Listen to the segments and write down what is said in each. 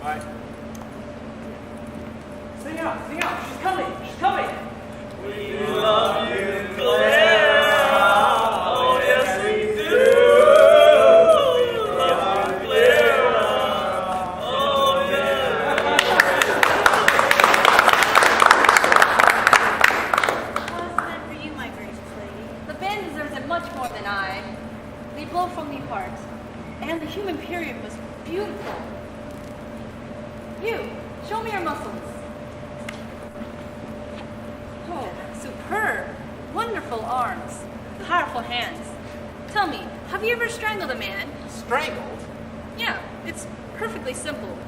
Alright. Sing out, she's coming! We love you, Claire. Oh, yes, we do. We love you, Claire. Oh, yeah. What's meant for you, my gracious lady? The band deserves it much more than I. They blow from the heart. And the human period was beautiful. You, show me your muscles. Oh, superb. Wonderful arms. Powerful hands. Tell me, have you ever strangled a man? Strangled? Yeah, it's perfectly simple.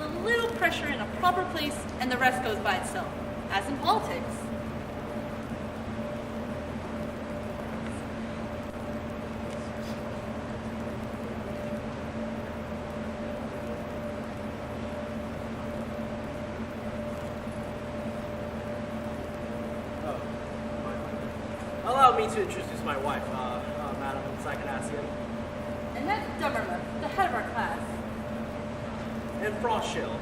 A little pressure in a proper place and the rest goes by itself, as in politics. Allow me to introduce my wife, Madam Ms.Flather. Annette Dummermuth, the head of our class. And Frostshill.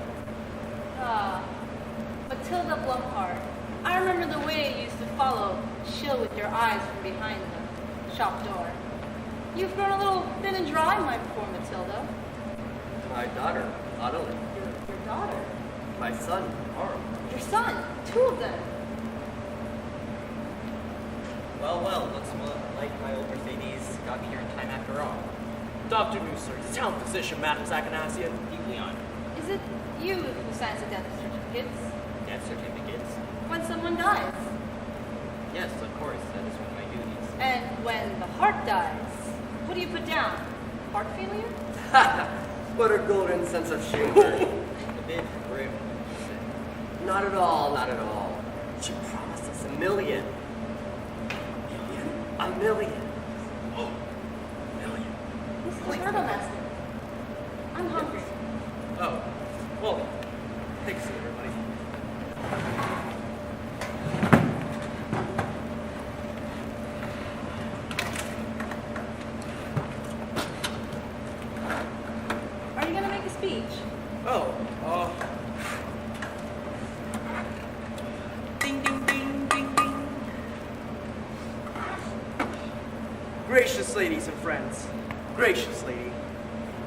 Matilda Blumhard. I remember the way you used to follow Shill with your eyes from behind the shop door. You've grown a little thin and dry, my poor Matilda. My daughter, Adeline. Your daughter. My son, Arm. Your son. Two of them. Well, looks like my old Mercedes got me here in time after all. Dr. Newser, the town physician, Madam Zachanasian. Deeply honored. Is it you who signs the death certificates Death certificates? when someone dies? Yes, of course, that is one of my duties. And when the heart dies, what do you put down? Heart failure? What a golden sense of humor. A bit grim. Not at all. She promised us $1 million. $1 million. Oh, $1 million. This is the turtle master. I'm hungry. Oh, well, thanks, everybody. Are you going to make a speech? Oh, ding, ding, ding, ding, ding. Gracious ladies and friends, gracious lady,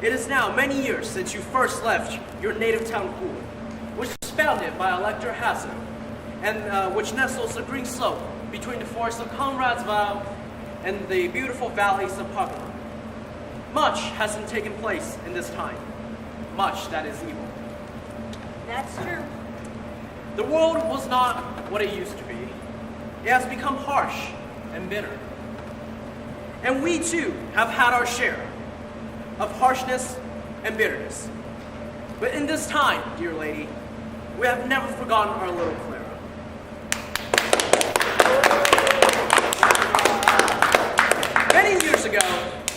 it is now many years since you first left your native town Pool, which was founded by Elector Hasso, and which nestles a green slope between the forests of Conradsville and the beautiful valleys of Pugna. Much hasn't taken place in this time, much that is evil. That's true. The world was not what it used to be. It has become harsh and bitter. And we too have had our share of harshness and bitterness. But in this time, dear lady, we have never forgotten our little Clara. Many years ago,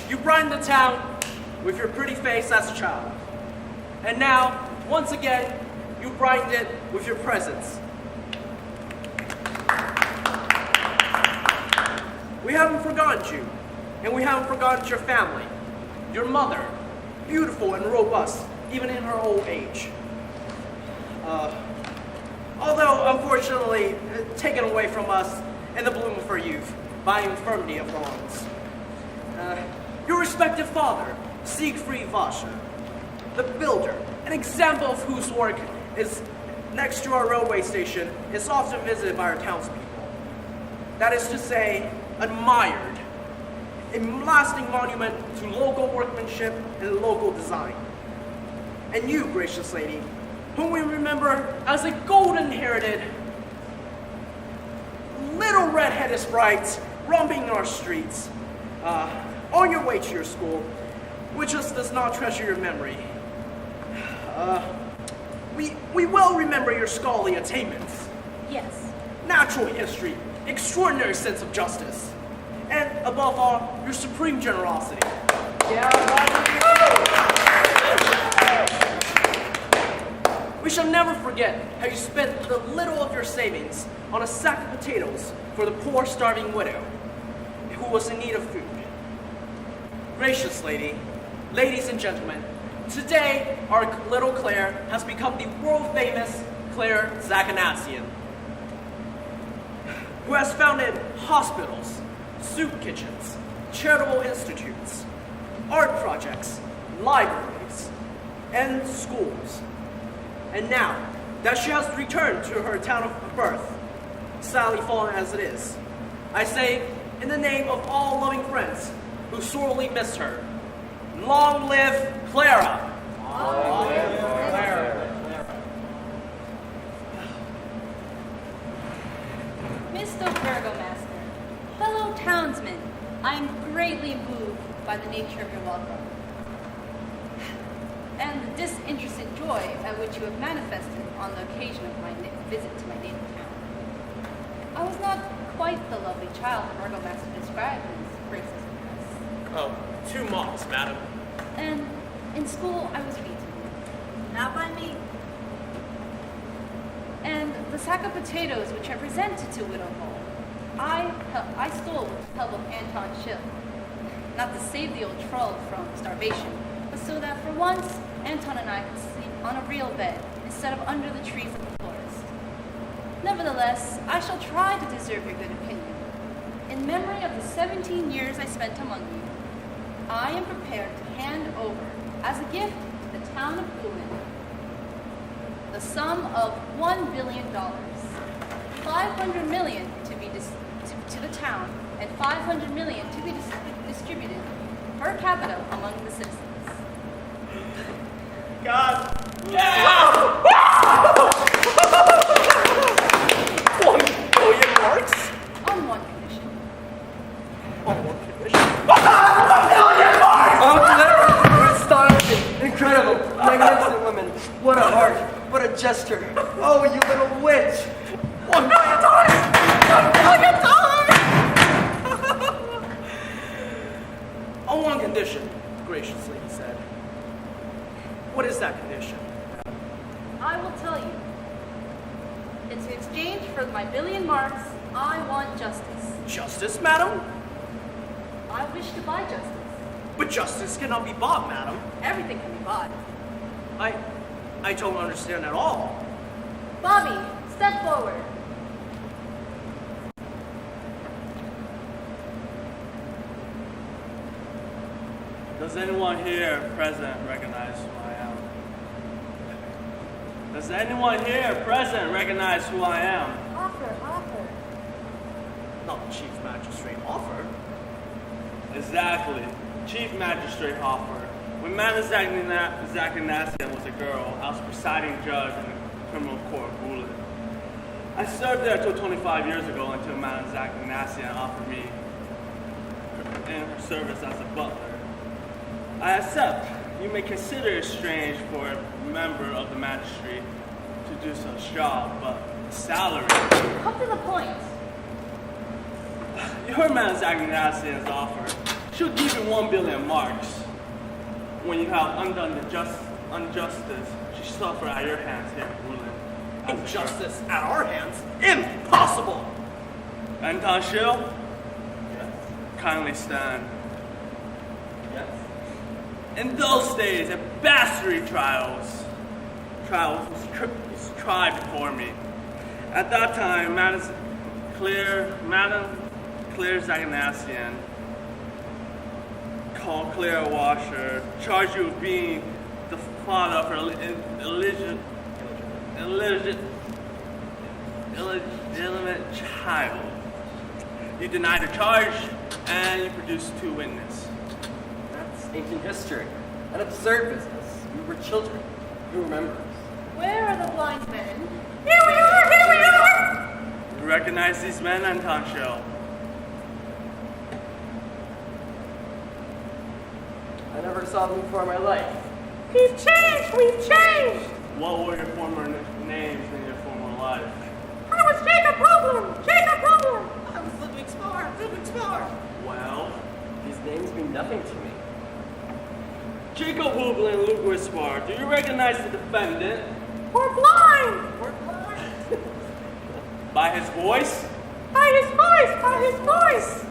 you brightened the town with your pretty face as a child. And now, once again, you brightened it with your presence. We haven't forgotten you, and we haven't forgotten your family. Your mother, beautiful and robust, even in her old age. Although, unfortunately, taken away from us in the bloom of her youth by infirmity of lungs. Your respected father, Siegfried Wascher, the builder, an example of whose work is next to our railway station, is often visited by our townspeople. That is to say, admired. A lasting monument to local workmanship and local design. And you, gracious lady, whom we remember as a golden-haired, little red-headed sprite romping in our streets, on your way to your school, which just does not treasure your memory. We well remember your scholarly attainments. Yes. Natural history, extraordinary sense of justice, and above all, your supreme generosity. We shall never forget how you spent the little of your savings on a sack of potatoes for the poor starving widow who was in need of food. Gracious lady, ladies and gentlemen, Today, our little Claire has become the world-famous Claire Zachanassian, who has founded hospitals, soup kitchens, charitable institutes, art projects, libraries, and schools. And now that she has returned to her town of birth, sadly fallen as it is, I say, in the name of all loving friends who sorely miss her, long live Clara! Long live Clara! Mr. Burgomaster, fellow townsmen, I am greatly moved by the nature of your welcome and the disinterested joy at which you have manifested on the occasion of my visit to my native town. I was not quite the lovely child the Burgomaster described in his gracious address. Oh, 2 months, madam. And in school, I was beaten. Not by me. And the sack of potatoes which I presented to Widow Hall, I stole with the help of Anton Schill, not to save the old troll from starvation, but so that for once, Anton and I could sleep on a real bed instead of under the trees of the forest. Nevertheless, I shall try to deserve your good opinion. In memory of the 17 years I spent among you, I am prepared to hand over, as a gift to the town of Bulin, the sum of $1 billion, 500 million to be to the town, and 500 million to be distributed per capita among the citizens. God. $1 billion marks? On one condition. On one condition? Astonishing, incredible, magnificent women. What a heart, what a gesture. Oh, you little witch. $1 million! $1 million! On one condition, graciously he said. What is that condition? I will tell you. In exchange for my billion marks, I want justice. Justice, madam? I wish to buy justice. But justice cannot be bought, madam. Everything can be bought. I don't understand at all. Bobby, step forward. Does anyone here present recognize who I am? Does anyone here present recognize who I am? Offer. Not the Chief Magistrate Hoffer. Exactly. Chief Magistrate Hoffer. When Madam Zachanassian was a girl, I was presiding judge in the criminal court of Bulin. I served there until 25 years ago until Madam Zachanassian offered me in her service as a butler. I accept. You may consider it strange for a member of the magistrate to do such job, but salary. Come to the point. You heard Madam Zachanassian's offer. She'll give you 1 billion marks when you have undone the injustice she suffered at your hands here in Bulin. Injustice at our hands? Impossible! Anton Schill, Yes. kindly stand. Yes. In those days, a bastard trial was tried before me. At that time, Madam Claire Zachanassian called Claire Washer, charged you with being the father of her illegitimate child. You denied the charge, and you produced 2 witnesses. That's ancient history. An absurd business. We were children. Who remembers? Where are the blind men? Here we are! You recognize these men, Anton Schill? I never saw them before in my life. We've changed! What were your former names in your former life? I was Jacob Problem! I was Ludwig Spar! Well, These names mean nothing to me. Jacob Hublin and Luke Wispar, do you recognize the defendant? We're blind! By his voice? By his voice!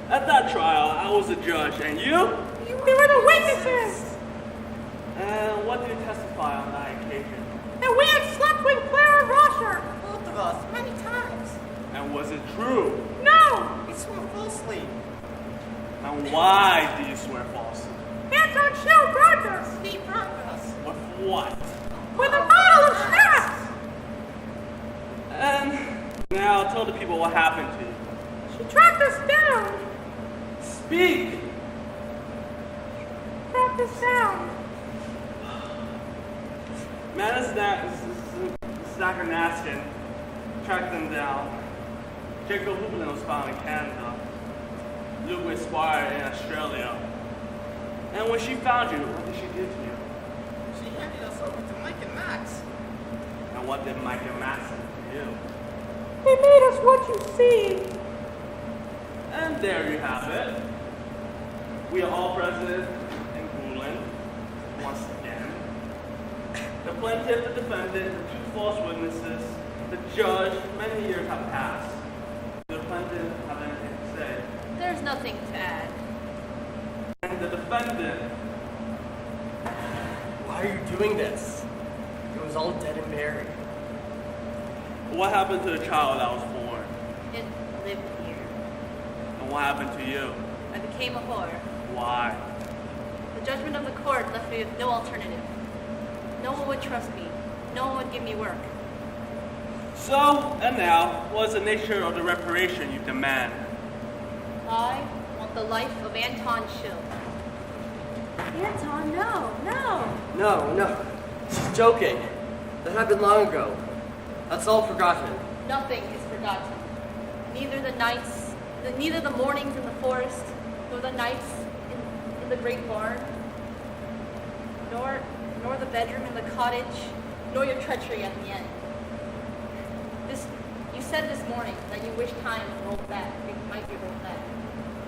At that trial, I was the judge, and you? We were the witnesses! And what did you testify on that occasion? And we had slept with Clara Rosher, both of us, many times. And was it true? No, we swore falsely. And why do you swear falsely? Anton Schill bribed us. He bribed us. With what? With a bottle of schnapps. And now tell the people what happened to you. She tracked us down. Speak! Tracked us down. Zakarnaskin tracked them down. Jacob Lublin was found in Canada. Luke was Squire in Australia. And when she found you, what did she do to you? She handed us over to Mike and Max. And what did Mike and Max do to you? They made us what you see. And there you have it. We are all present in Gulen once again. The plaintiff, the defendant, the two false witnesses, the judge, many years have passed. The plaintiff have anything to say. There's nothing to add. And the defendant, Why are you doing this? It was all dead and buried. what happened to the child that was born? It lived here. And what happened to you? I became a whore. Why? The judgment of the court left me with no alternative. No one would trust me. No one would give me work. So, and now, what is the nature of the reparation you demand? I want the life of Anton Schill. Anton, no. No. She's joking. That happened long ago. That's all forgotten. Nothing is forgotten. Neither the mornings in the forest, nor the nights in the great barn, nor the bedroom in the cottage, nor your treachery at the end. You said this morning that you wish time rolled back. It might be rolled back.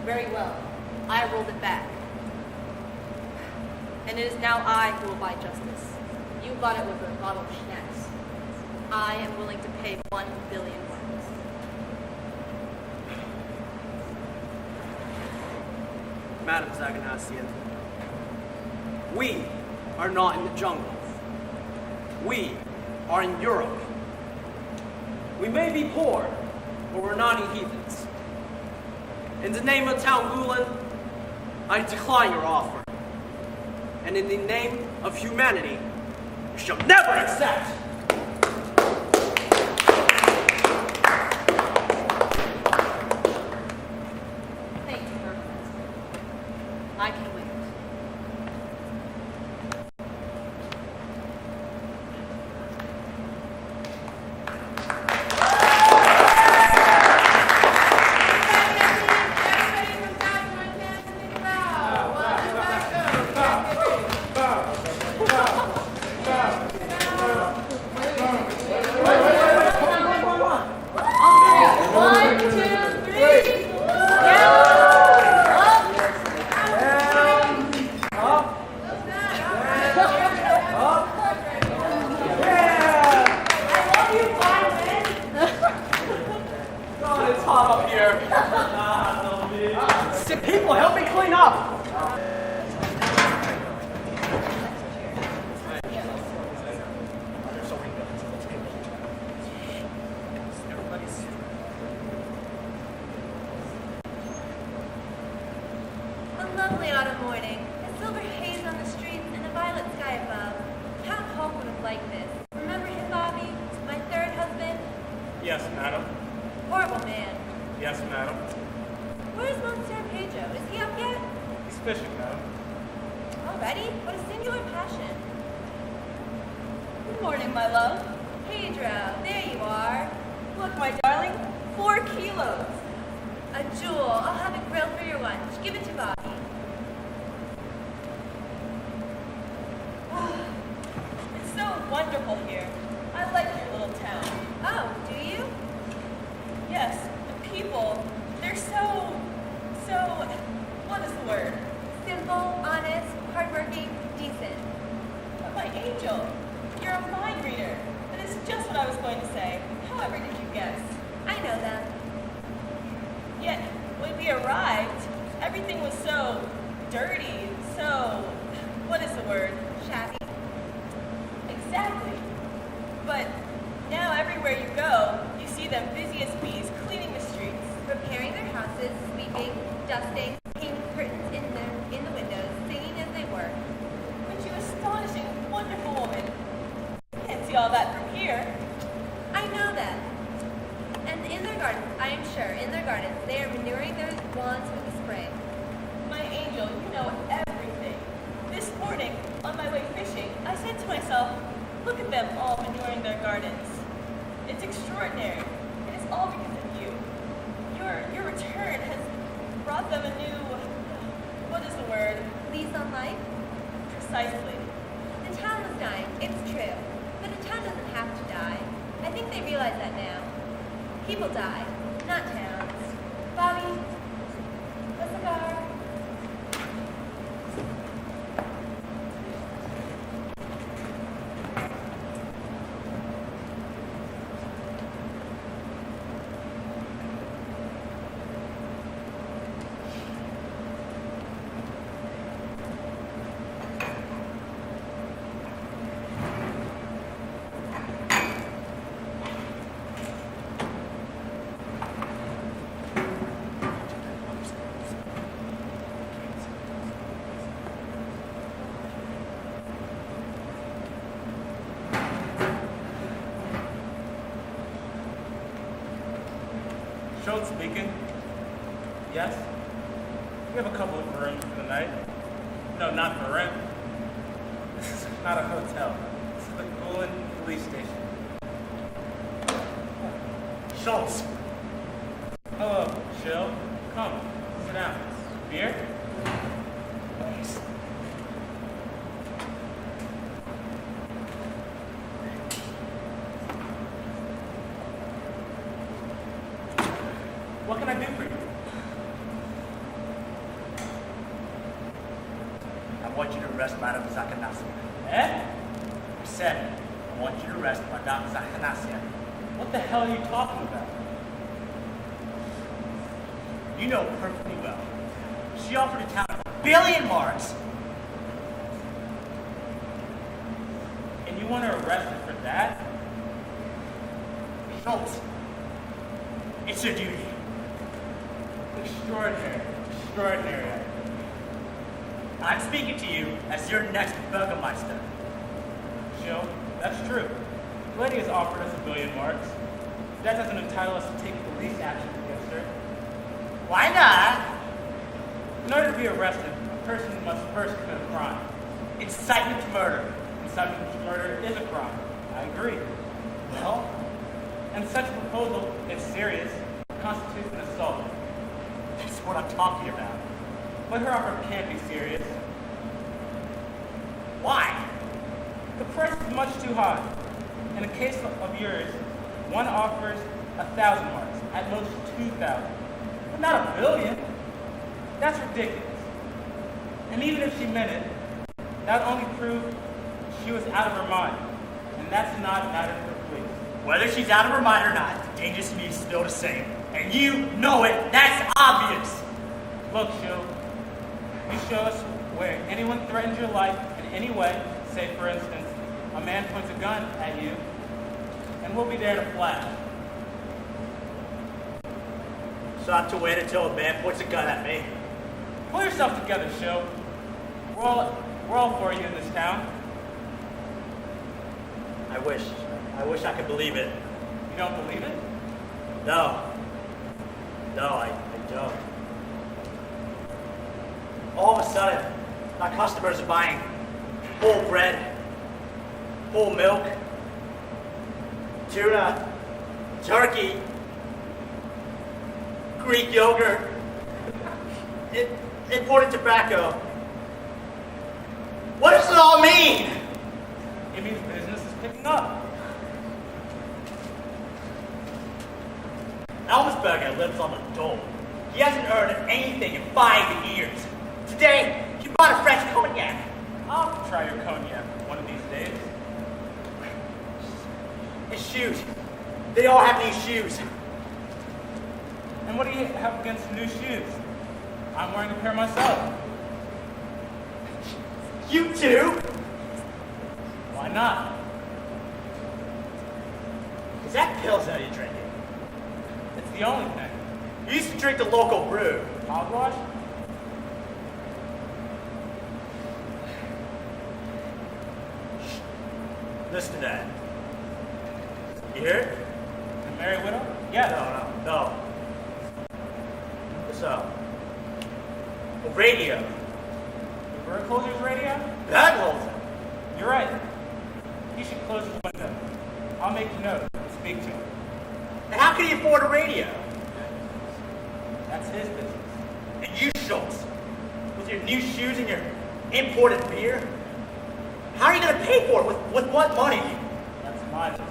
Very well. I rolled it back. And it is now I who will buy justice. You bought it with a bottle of schnapps. I am willing to pay 1 billion marks. Madam Zaganasian, we are not in the jungle. We are in Europe. We may be poor, but we're not any heathens. In the name of Town Gulen, I decline your offer. And in the name of humanity, you shall never accept. Thank you, Burke. I can wait. One, two, three. God, it's hot up here. Sick people, help me clean up. A lovely autumn morning, a silver haze on the streets and a violet sky above. How Hulk would have liked this. Remember him, Bobby? My third husband? Yes, madam. Horrible man. Yes, madam. Where's Monsieur Pedro? Is he up yet? He's fishing, madam. Already? What a singular passion. Good morning, my love. Pedro, there you are. Look, my darling, 4 kilos. A jewel. I'll have it grilled for your lunch. Give it to Bobby. It's so wonderful here. I like your little town. Oh, do you? Yes, the people, they're so, what is the word? Simple, honest, hardworking, decent. But my angel, you're a mind reader. That is just what I was going to say. However did you guess? I know them. Yet, when we arrived, everything was so dirty, so, what is the word? Shabby. see them busy as bees, cleaning the streets. Repairing their houses, sweeping, dusting, hanging curtains in the windows, singing as they work. But you astonishing, wonderful woman. Can't see all that from here. I know that. And in their gardens, I am sure, in their gardens, they are manuring their lawns with the spray. My angel, you know everything. This morning, on my way fishing, I said to myself, look at them all manuring their gardens. It's extraordinary. It is all because of you. Your return has brought them a new, what is the word? Lease on life? Precisely. The town was dying, it's true. But a town doesn't have to die. I think they realize that now. People die, not towns. Bobby, a cigar. Schultz speaking. Yes? We have a couple of rooms for the night. No, not for rent. This is not a hotel. This is the Golan police station. Schultz! Hello, Jill. Come, sit down. Beer? Thanks. What can I do for you? I want you to arrest Madame Zakanasia. Eh? I said, I want you to arrest Madame Zakanasia. What the hell are you talking about? You know perfectly well. She offered the town a billion marks. And you want to arrest her for that? Schultz, it's your duty. Extraordinary. Extraordinary. I'm speaking to you as your next Bürgermeister. Jill, that's true. The lady has offered us 1 billion marks. That doesn't entitle us to take police action against her. Why not? In order to be arrested, a person must first commit a crime. Incitement to murder. Incitement to murder is a crime. I agree. Well, And such a proposal, if serious, constitutes an assault. that's what I'm talking about. But her offer can't be serious. Why? The price is much too high. In a case of yours, one offers 1,000 marks, at most 2,000. But not 1 billion. That's ridiculous. And even if she meant it, that would only prove she was out of her mind. And that's not a matter for the police. Whether she's out of her mind or not, the danger to me is still the same. And you know it. That's obvious. Look, Jill, you show us where anyone threatens your life in any way, say for instance, a man points a gun at you, and we'll be there to flash. So I have to wait until a man points a gun at me. Pull yourself together, Jill. We're all for you in this town. I wish I could believe it. You don't believe it? No. No, I don't. All of a sudden, my customers are buying whole bread, whole milk, tuna, turkey, Greek yogurt, imported tobacco. What does it all mean? It means business is picking up. Elmsberger lives on the dole. He hasn't earned anything in 5 years. Today, he bought a French cognac. I'll have to try your cognac one of these days. His shoes. They all have these shoes. And what do you have against new shoes? I'm wearing a pair myself. You too? Why not? Is that pills that you're drinking? the only thing. You used to drink the local brew. Hogwash? Listen to that. You hear it? The Merry Widow? Yes. No. What's up? A radio. The bird closer's radio? That holds it. You're right. He should close his window. I'll make a note and speak to him. And how can he afford a radio? That's his business. And you, Schultz, with your new shoes and your imported beer, how are you going to pay for it? With what money? That's my business.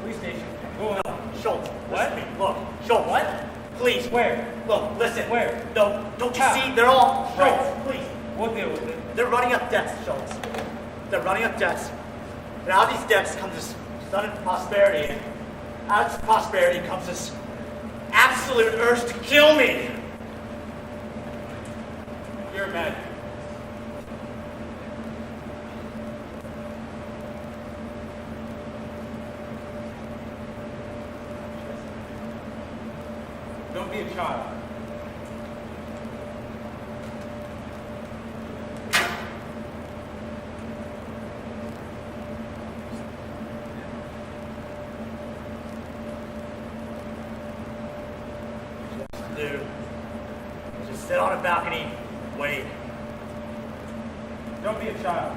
Police station. Go on. Schultz, What? listen to me. Look, Schultz. What? Please. Where? Look, listen. Where? No, don't you How? see? They're all... Right. Schultz, please. We'll deal with it. They're running up debts, Schultz. They're running up debts. And out of these debts comes this sudden prosperity. And out of this prosperity comes this absolute urge to kill me. You're mad. Don't be a child. Dude, just sit on a balcony, wait. Don't be a child.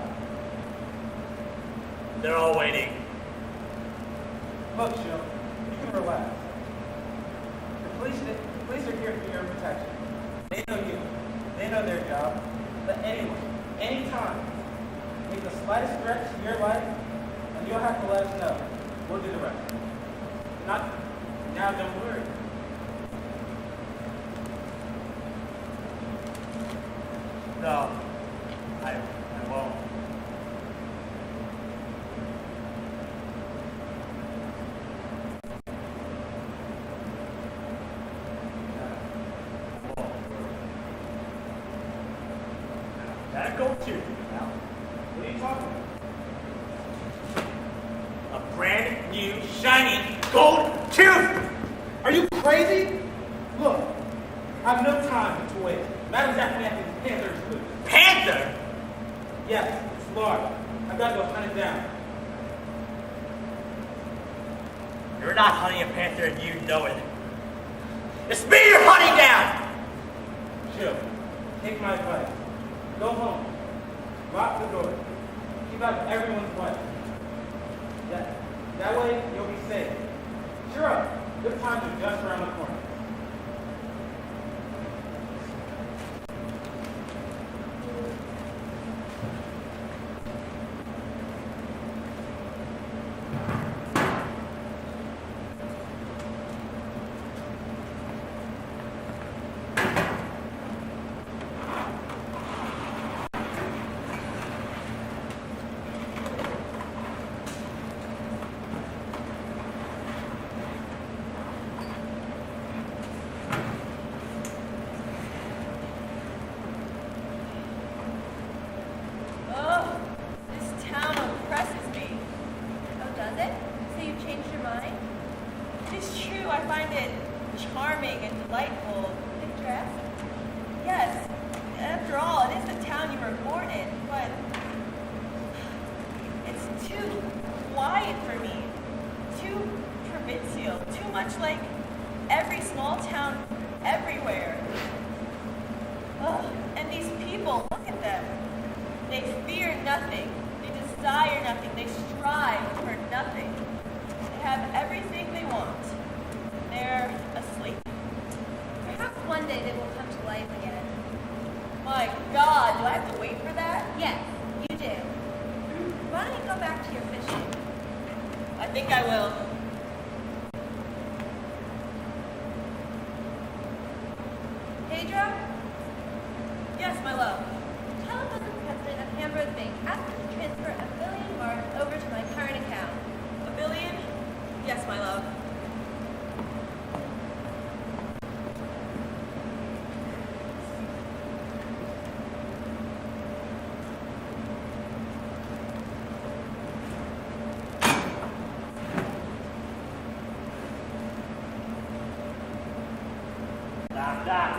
They're all waiting. Look, Jill, you can relax. The police are here for your protection. They know you. They know their job. But anyone, anytime, make the slightest threat to your life, and you'll have to let us know. We'll do the rest. Not now, don't worry. No, I won't. That go too. Now, What are you talking about? a brand new, shiny gold tooth. Are you crazy? Look, I have no time to waste. Madam's after me after the Panthers lose. Panther. Yes, it's large. I've got to go hunt it down. You're not hunting a panther, and you know it. It's me you're hunting down. Chill. Take my advice. Go home. Lock the door. Keep out of everyone's way. That way you'll be safe. Cheer up. Good times are just around the corner. Oh, this town oppresses me. Oh, does it? So you've changed your mind? It's true, I find it charming and delightful. Picturesque? Yes, after all, it is the town you were born in, but it's too quiet for me. Too provincial, too much like every small town everywhere. Ugh, and these people, look at them. They fear nothing. They desire nothing. They strive for nothing. They have everything they want. They're asleep. Perhaps one day they will come to life again. My God, do I have to wait for that? Yes, you do. Why don't you go back to your fishing? I think I will. Pedro, Yes, my love. tell us the president of Hamburg Bank asked me to transfer $1 billion mark over to my current account. $1 billion? Yes, my love.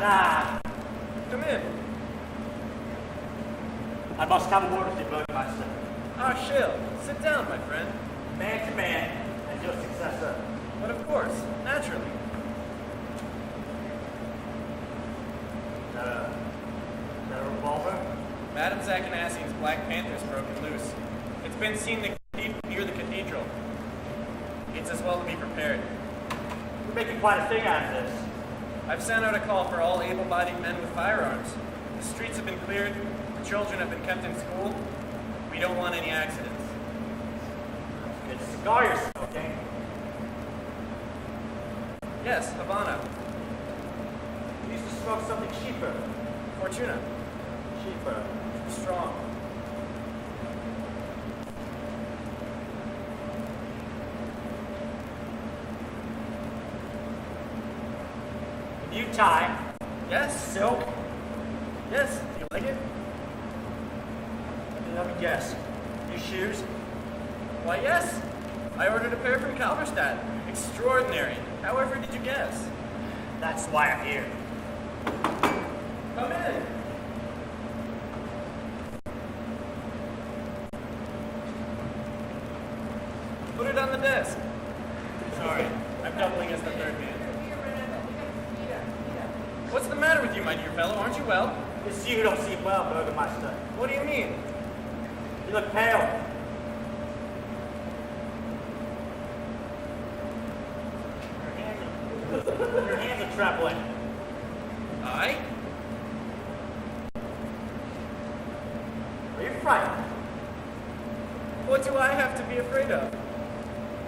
Nah, Come in. I must have a word with you, Burgermeister. Ah, Shill, sit down, my friend. Man to man, as your successor. But of course, naturally. Is that a revolver? Madam Zakanassian's Black Panther's broken loose. It's been seen near the cathedral. It's as well to be prepared. You're making quite a thing out of this. I've sent out a call for all able-bodied men with firearms. The streets have been cleared. The children have been kept in school. We don't want any accidents. Good cigar you're smoking. Yes, Havana. You used to smoke something cheaper. Fortuna. Cheaper. Strong. You tie. Yes? Silk. Yes. Do you like it? Let me guess. New shoes? Why, yes. I ordered a pair from Kalverstadt. Extraordinary. However did you guess? That's why I'm here. Come in. Put it on the desk. Sorry, I'm doubling as the third man. What's the matter with you, my dear fellow? Aren't you well? It's you who don't seem well, Burgermeister. What do you mean? You look pale. Your hands are trembling. I? Are you frightened? What do I have to be afraid of?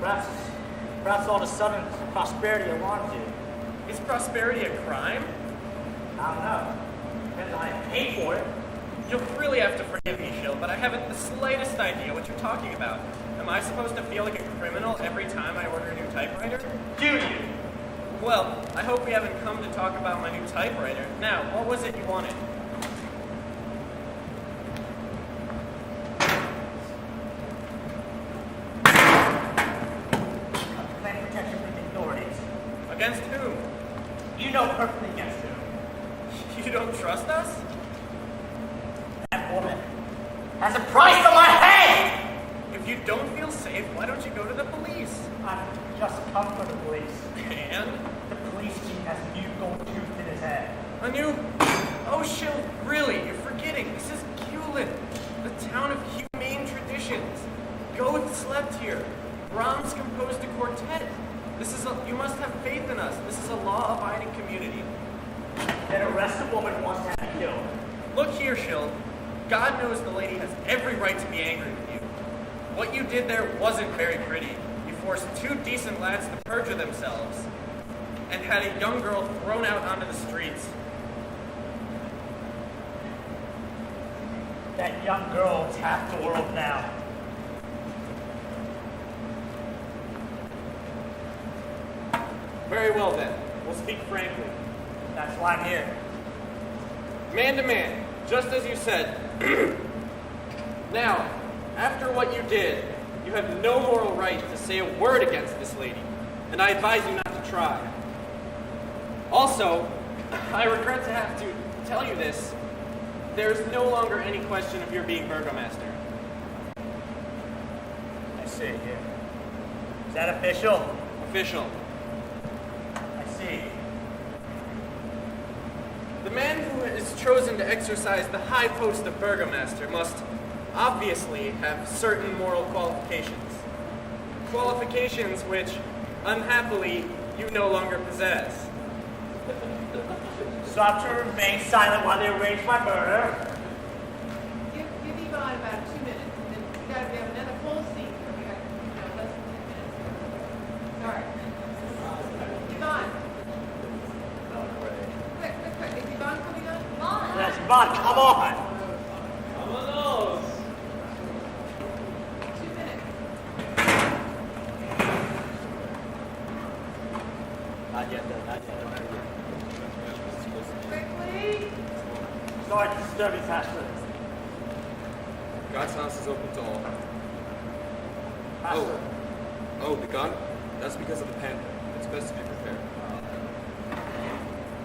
Perhaps all of a sudden prosperity alarms you. Is prosperity a crime? I don't know. Depends on how you pay for it. You'll really have to forgive me, Shill, but I haven't the slightest idea what you're talking about. Am I supposed to feel like a criminal every time I order a new typewriter? Do you? Well, I hope we haven't come to talk about my new typewriter. Now, what was it you wanted? Plan protection from the authorities. Against whom? You know perfectly against who. You don't trust us? That woman has a price on my head! If you don't feel safe, why don't you go to the police? I've just come from the police. And? The police chief has a new gold tooth in his head. A new... Oh, Shill, really, you're forgetting. This is Gulen, the town of humane traditions. Goethe slept here. Brahms composed a quartet. You must have faith in us. This is a law-abiding community. Then arrest a woman who wants to have you killed. Look here, Shill. God knows the lady has every right to be angry with you. What you did there wasn't very pretty. You forced two decent lads to perjure themselves and had a young girl thrown out onto the streets. That young girl owns half the world now. Very well then. We'll speak frankly. That's why I'm here. Man to man, just as you said. Now, after what you did, you have no moral right to say a word against this lady, and I advise you not to try. Also, I regret to have to tell you this, there is no longer any question of your being burgomaster. I see it here. Is that official? Official. I see. The man who is chosen to exercise the high post of burgomaster must obviously have certain moral qualifications. Qualifications which, unhappily, you no longer possess. So I'm to remain silent while they arrange my murder. Give Yvonne about 2 minutes, and then we have another full scene. We got, less than 10 minutes. Sorry. Yvonne. Quick. Is Yvonne coming on? Yvonne! Yes, Yvonne, come on! 2 minutes. Not yet. Quickly! Sorry to disturb you, Pastor. God's house is open to all. Pastor. Oh, the gun? That's because of the panther. It's best to be prepared.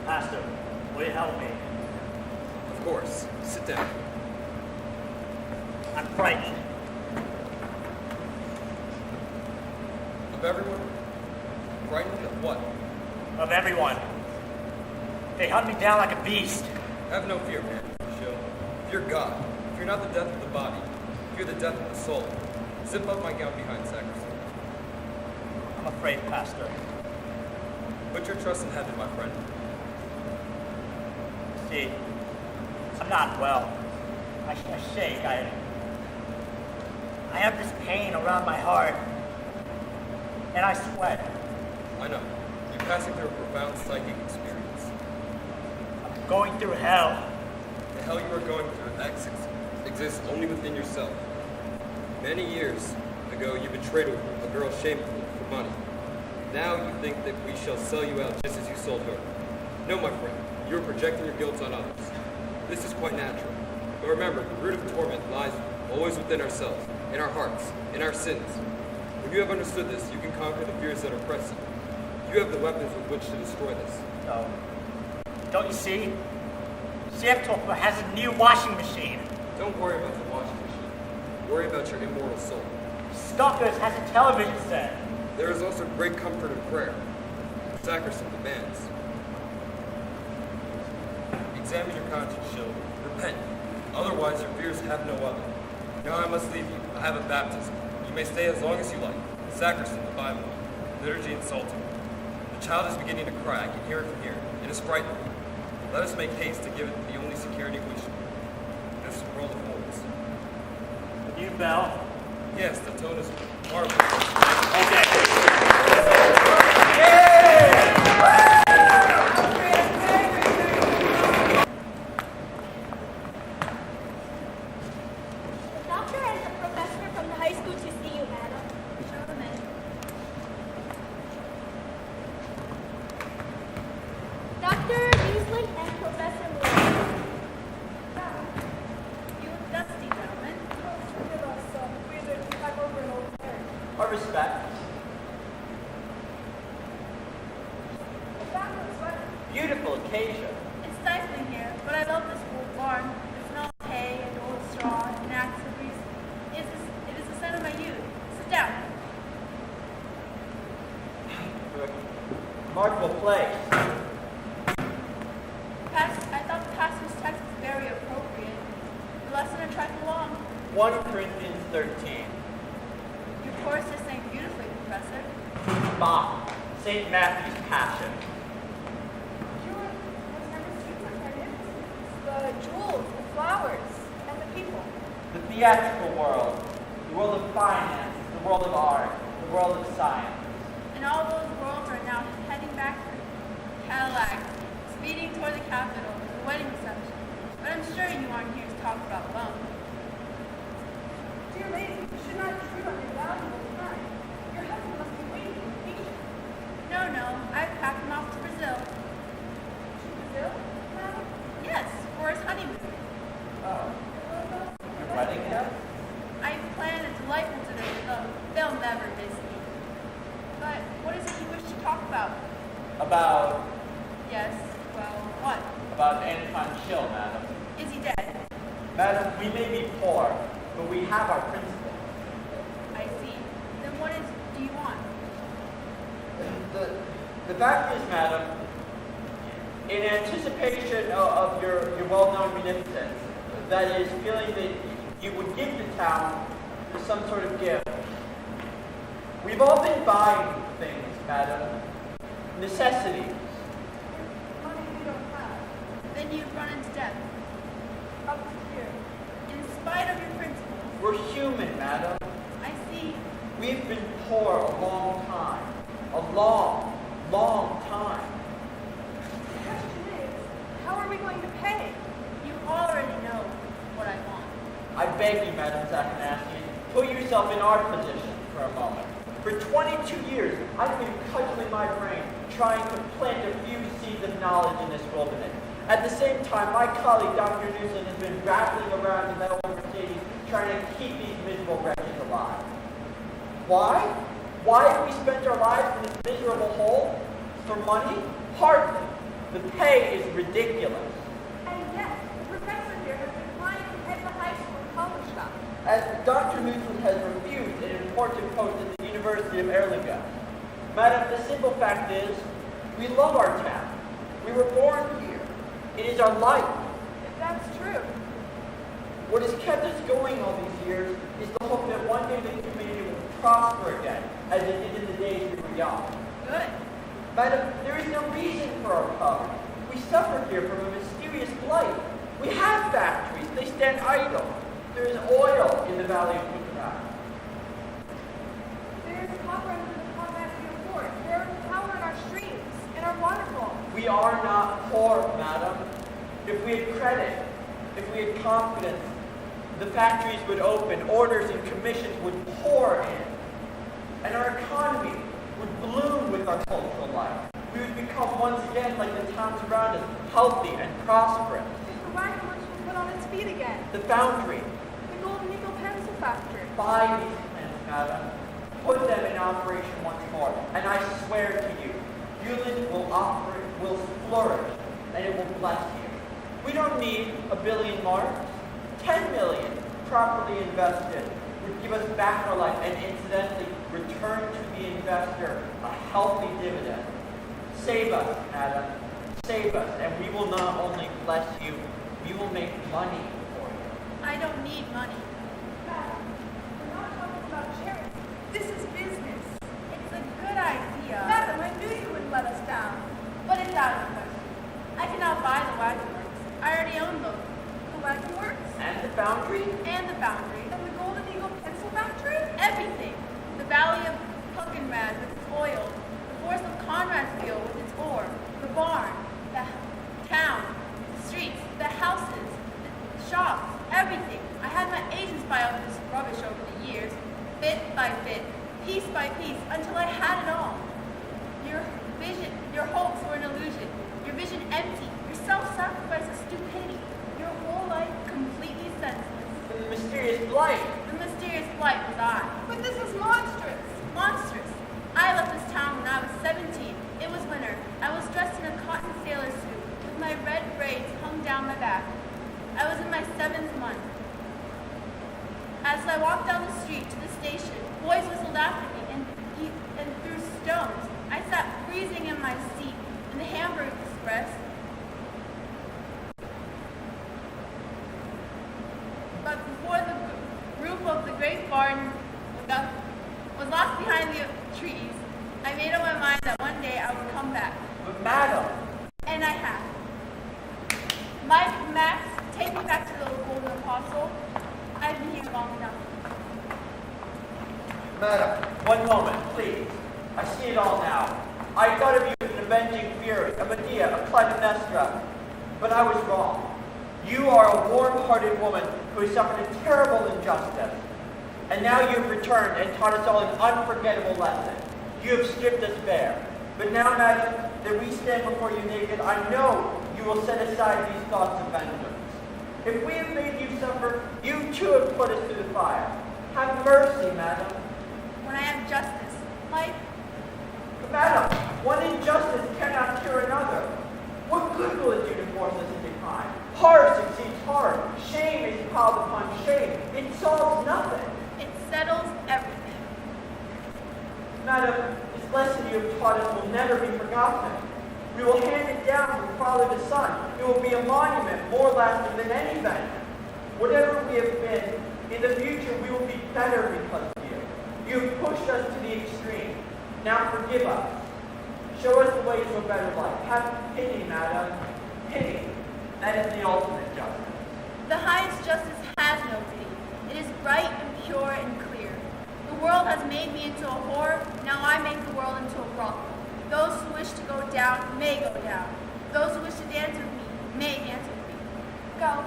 Pastor, Will you help me? Of course. Sit down. I'm frightened. Of everyone? Frightened of what? Of everyone. They hunt me down like a beast. Have no fear, man. Show. Fear God. Fear not the death of the body. Fear the death of the soul. Zip up my gown behind sacristy. I'm afraid, Pastor. Put your trust in heaven, my friend. See, I'm not well. I shake. I have this pain around my heart. And I sweat. I know. You're passing through a profound psychic experience. I'm going through hell. The hell you are going through exists only within yourself. Many years ago, you betrayed a girl shamefully for money. Now you think that we shall sell you out just as you sold her. No, my friend, you are projecting your guilt on others. This is quite natural. But remember, the root of torment lies always within ourselves, in our hearts, in our sins. When you have understood this, you can conquer the fears that oppress you. You have the weapons with which to destroy this. No. Don't you see? Sheftofa has a new washing machine. Don't worry about the washing machine. Worry about your immortal soul. Stalkers has a television set. There is also great comfort in prayer. The sacristan demands. Examine your conscience, children. Repent. Otherwise, your fears have no other. Now I must leave you. I have a baptism. You may stay as long as you like. The sacristan, the Bible, liturgy and psalter. The child is beginning to cry. I can hear it from here. It is frightening. Let us make haste to give it the only security which this world affords. The new bell. Yes, the tone is marvelous. The doctor and the professor from the high school to see you, madam. Show them in. Dr. Beasley and Professor Lewis. You look dusty, gentlemen. Forgive us, wizard, to have over an old parent. Our respect. Beautiful occasion. It's stifling here, but I love this old barn. The smell of hay and old straw and axle grease. It is the scent of my youth. Sit down. Remarkable place. I thought the pastor's text was very appropriate. The lesson a trifle long. 1 Corinthians 13. Your courses sang beautifully, Professor. Bah. St. Matthew's Passion. The jewels, the flowers, and the people. The theatrical world. The world of finance. The world of art. The world of science. And all those worlds are now heading back to Cadillac, speeding toward the Capitol for the wedding reception. But I'm sure you aren't here to talk about love. Dear lady, you should not intrude on your valuable time. Your husband must be waiting impatient. No, I've packed him off to Brazil. To Brazil, madam? Yes, for his honeymoon. Your wedding guest? I've planned a delightful dinner with them. They'll never miss me. But what is it you wish to talk about? About Yes, well, what? Anton Schill, madam. Is he dead? Madam, we may be poor, but we have our principles. I see. Then what do you want? The fact is, madam, in anticipation of your well-known munificence, that is, feeling that you would give the town some sort of gift, we've all been buying things, madam, necessities. Money you don't have. Then you'd run into debt. Up to here. In spite of your principles. We're human, madam. I see. We've been poor a long time. A long, long time. The question is, how are we going to pay? You already know what I want. I beg you, Madam Zachanasian, put yourself in our position for a moment. For 22 years, I've been cudgeling my brain, trying to plant a few seeds of knowledge in this wilderness. At the same time, my colleague, Dr. Newsom, has been rattling around the metal Mercedes, trying to keep these miserable wretches alive. Why? Why have we spent our lives in this miserable hole? For money? Hardly. The pay is ridiculous. And yes, the professor here has been flying to head the high school and college shop. As Dr. Newsom has refused an important post at the University of Erlangen. Madam, the simple fact is, we love our town. We were born here. It is our life. If that's true. What has kept us going all these years is the hope that one day the community will prosper again, as it did in the days we were young. Good. Madam, there is no reason for our poverty. We suffer here from a mysterious blight. We have factories. They stand idle. There is oil in the valley of Kukunak. There's copper under the Convasio Fort. There's power in our streams, in our waterfalls. We are not poor, madam. If we had credit, if we had confidence, the factories would open, orders and commissions would pour in, and our economy would bloom with our cultural life. We would become once again, like the towns around us, healthy and prosperous. The wagon was put on its feet again. The foundry, The Golden Eagle Pencil Factory. buy these pens, madam. Put them in operation once more, and I swear to you, Euland will flourish, and it will bless you. We don't need $1 billion marks. 10 million, properly invested, would give us back our life, and incidentally, return to the investor a healthy dividend. Save us, madam. Save us, and we will not only bless you, we will make money for you. I don't need money. Madam, we're not talking about charity. This is business. It's a good idea. Madam, I knew you wouldn't let us down. But it's out of the question. I cannot buy the wagon works. I already own them. The wagon works. And the foundry? And the foundry. And the Golden Eagle Pencil Factory? Everything. The valley of Puckenrad with its oil. The forest of Conradsville with its ore. The barn. The town. The streets. The houses. The shops. Everything. I had my agents buy up this rubbish over the years. Bit by bit. Piece by piece. Until I had it all. Your vision, your hopes were an illusion. Your vision empty. Your self-sacrifice a stupidity. Your whole life completely senseless. The mysterious blight. The mysterious blight was I. But this is monstrous. Monstrous. I left this town when I was 17. It was winter. I was dressed in a cotton sailor suit with my red braids hung down my back. I was in my 7th month. As I walked down the street to the station, boys whistled after me and threw stones. I sat freezing in my seat in the Hamburg Express. But before the roof of the great barn was lost behind the trees, I made up my mind that one day I would come back. But madam, And I have. Max, take me back to the Golden Apostle. I've been here long enough. madam, one moment, please. I see it all now. I thought of you as an avenging fury, a Medea, a Clytemnestra, but I was wrong. You are a warm-hearted woman who has suffered a terrible injustice. And now you have returned and taught us all an unforgettable lesson. You have stripped us bare. But now, madam, that we stand before you naked, I know you will set aside these thoughts of vengeance. If we have made you suffer, you too have put us to the fire. Have mercy, madam. When I have justice, like, But madam, one injustice cannot cure another. What good will it do to force us into crime? Horror succeeds horror. Shame is piled upon shame. It solves nothing. it settles everything. Madam, this lesson you have taught us will never be forgotten. We will hand it down from father to son. It will be a monument more lasting than any vengeance. Whatever we have been, in the future we will be better because of you. You have pushed us to the extreme. Now forgive us. Show us the way to a better life. Have pity, madam. Pity. That is the ultimate justice. The highest justice has no pity. It is bright and pure and clear. The world has made me into a whore. Now I make the world into a brothel. Those who wish to go down may go down. Those who wish to dance with me may dance with me. Go.